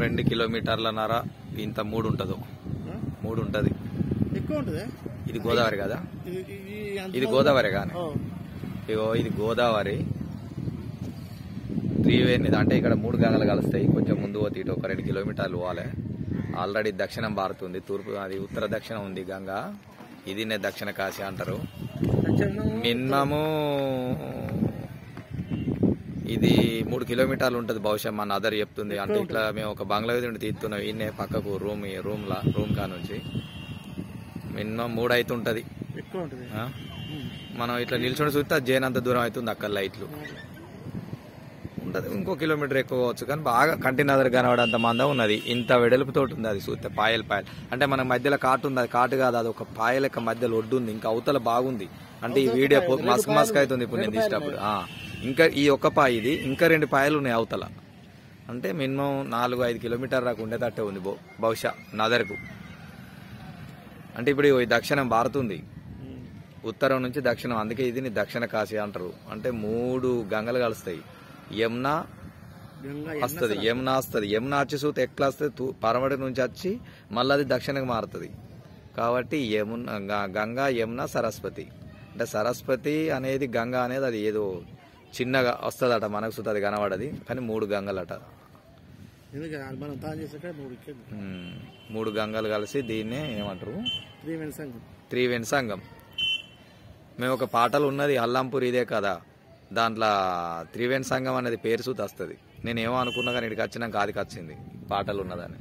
2 కిలోమీటర్లన్నర ఇంత 3 ఉంటది. 3 ఉంటది. ఎక్కువ ఉంటది. ఇది గోదావరి కదా, ఇది గోదావరి కానీ ఇగో ఇది గోదావరి త్రివేణి. అంటే ఇక్కడ 3 గంగలు కలుస్తాయి. కొంచెం ముందు పోతే ఇటు ఒక 2 కిలోమీటర్లు పోవాలి. ఆల్రెడీ దక్షిణం భారుతుంది, తూర్పు అది ఉత్తర దక్షిణం ఉంది గంగా. ఇది దక్షిణ కాశీ అంటారు. మినిమము ఇది 3 కిలోమీటర్లు ఉంటది బహుశా, మన అదర్ చెప్తుంది. అంటే ఇట్లా మేము ఒక బంగ్లా నుండి తీస్తున్నాం, ఈయనే పక్కకు రూమ్ కా నుంచి మినిమం 3 అయితే ఉంటది. మనం ఇట్లా నిల్చొని చూస్తే జైనంత దూరం అవుతుంది. అక్కడ లైట్లు ఉంటది, ఇంకో కిలోమీటర్ ఎక్కువ కావచ్చు. కానీ బాగా కంటినదర్ కనబడంత మంద ఉన్నది. ఇంత వెడల్పుతో ఉంది అది చూస్తే, పాయలు అంటే మన మధ్యలో కాటు ఉంది. అది కాటు కాదు, అది ఒక పాయ లెక్క మధ్యలో ఒడ్డు ఉంది. ఇంకా అవతల బాగుంది. అంటే ఈ వీడియో మస్క్ అవుతుంది ఇప్పుడు నేను తీసేటప్పుడు. ఇంకా ఈ ఒక్క పాయ ఇది, ఇంకా 2 పాయలు ఉన్నాయి అవతల. అంటే మినిమం 4-5 కిలోమీటర్ దాకా ఉండేటట్టే ఉంది బహుశా నదర్కు. అంటే ఇప్పుడు ఈ దక్షిణం భారుతుంది, ఉత్తరం నుంచి దక్షిణం. అందుకే ఇది దక్షిణ కాశీ అంటారు. అంటే 3 గంగలు కలుస్తాయి. యమునా వస్తుంది, యమునా వచ్చి చూస్తే ఎట్లా వస్తుంది, పరమడి నుంచి వచ్చి మళ్ళీ అది దక్షిణకు మారుతుంది. కాబట్టి గంగా, యమున, సరస్వతి. అంటే సరస్వతి అనేది గంగా అనేది అది ఏదో చిన్నగా వస్తుందట, మనకు చూస్తే అది కనబడది. కానీ 3 గంగలట. 3 గంగలు కలిసి దీన్నే ఏమంటారు, త్రివేణి సంగం. మేము ఒక పాటలు ఉన్నది అల్లంపూర్ ఇదే కదా, దాంట్లో త్రివేణి సంగం అనేది పేరు చూత వస్తుంది. నేనేమో అనుకున్నా కానీ ఇక్కడికి వచ్చినాక ఆదికి వచ్చింది పాటలు ఉన్నదని.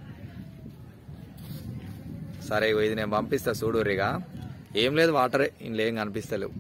సరే ఇది నేను పంపిస్తా చూడురిగా. ఏం లేదు, వాటరే, ఇంట్లో ఏం కనిపిస్తలేవు.